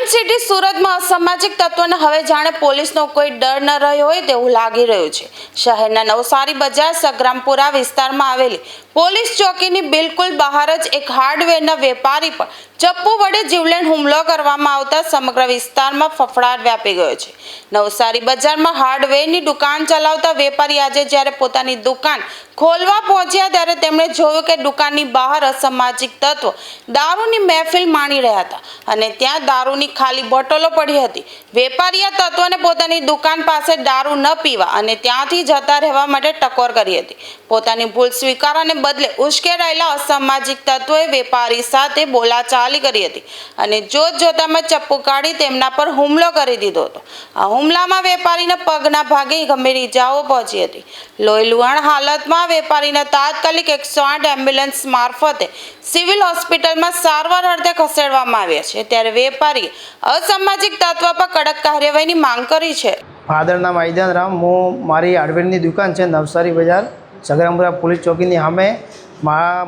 Science city સુરતમાં અસામાજિક તત્વોને હવે જાણે પોલીસનો કોઈ ડર ન રહ્યો હોય તેવું લાગી રહ્યું છે। શહેરના નવસારી બજાર સગ્રામપુરા વિસ્તારમાં આવેલી પોલીસ ચોકીની બિલકુલ બહાર જ એક હાર્ડવેરના વેપારી પર ચપ્પુ વડે જીવલેણ હુમલો કરવામાં આવતા સમગ્ર વિસ્તારમાં ફફડાટ વ્યાપી ગયો છે। નવસારી બજારમાં હાર્ડવેરની દુકાન ચલાવતા વેપારી આજે જ્યારે પોતાની દુકાન ખોલવા પહોંચ્યા ત્યારે તેમણે જોયું કે દુકાનની બહાર અસામાજિક તત્વો દારૂની મહેફિલ માણી રહ્યા હતા અને ત્યાં દારૂની ખાલી બોટલો પડી હતી। વેપારીએ તત્વોને પોતાની દુકાન પાસે દારૂ ન પીવા અને ત્યાંથી જતા રહેવા માટે ટકોર કરી હતી। પોતાની ભૂલ સ્વીકારવાને બદલે ઉશ્કેરાયેલા અસામાજિક તત્વોએ વેપારી સાથે બોલાચાલી કરી હતી અને જોતજોતામાં ચપ્પુ કાઢી તેમના પર હુમલો કરી દીધો હતો। આ હુમલામાં વેપારીના પગના ભાગે ગંભીર ઈજાઓ પહોંચી હતી। લોહી લુહાણ હાલતમાં વેપારીને તાત્કાલિક 108 એમ્બ્યુલન્સ મારફતે સિવિલ હોસ્પિટલમાં સારવાર અર્થે ખસેડવામાં આવ્યા છે। ત્યારે વેપારી અસામાજિક તત્વ પર કડક કાર્યવાહીની માંગ કરી છે। ફાધર નામ આઈદાન રામ, હું મારી હાર્ડવેરની દુકાન છે નવસારી બજાર સગ્રામપુરા પોલીસ ચોકીની સામે।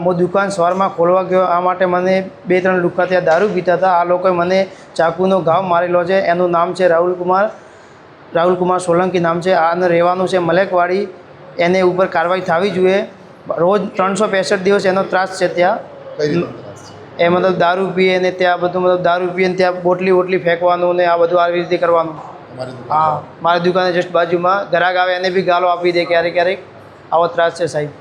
હું દુકાન સવારમાં ખોલવા ગયો, આ માટે મને 2-3 લુકા ત્યાં દારૂ પીતા હતા। આ લોકોએ મને ચાકુનો ઘાવ મારેલો છે। એનું નામ છે રાહુલ કુમાર સોલંકી નામ છે। આને રહેવાનું છે મલેકવાડી। એને ઉપર કાર્યવાહી થવી જોઈએ। રોજ 365 દિવસ એનો ત્રાસ છે ત્યાં। એ મતલબ દારૂ પીએ ને ત્યાં બધું મતલબ દારૂ પીએ ને ત્યાં બોટલી ફેંકવાનું ને આ બધું આવી રીતે કરવાનું। હા, મારી દુકાને જસ્ટ બાજુમાં ગ્રાહક આવે એને બી ગાલો આપી દે ક્યારેક। આવો ત્રાસ છે સાહેબ।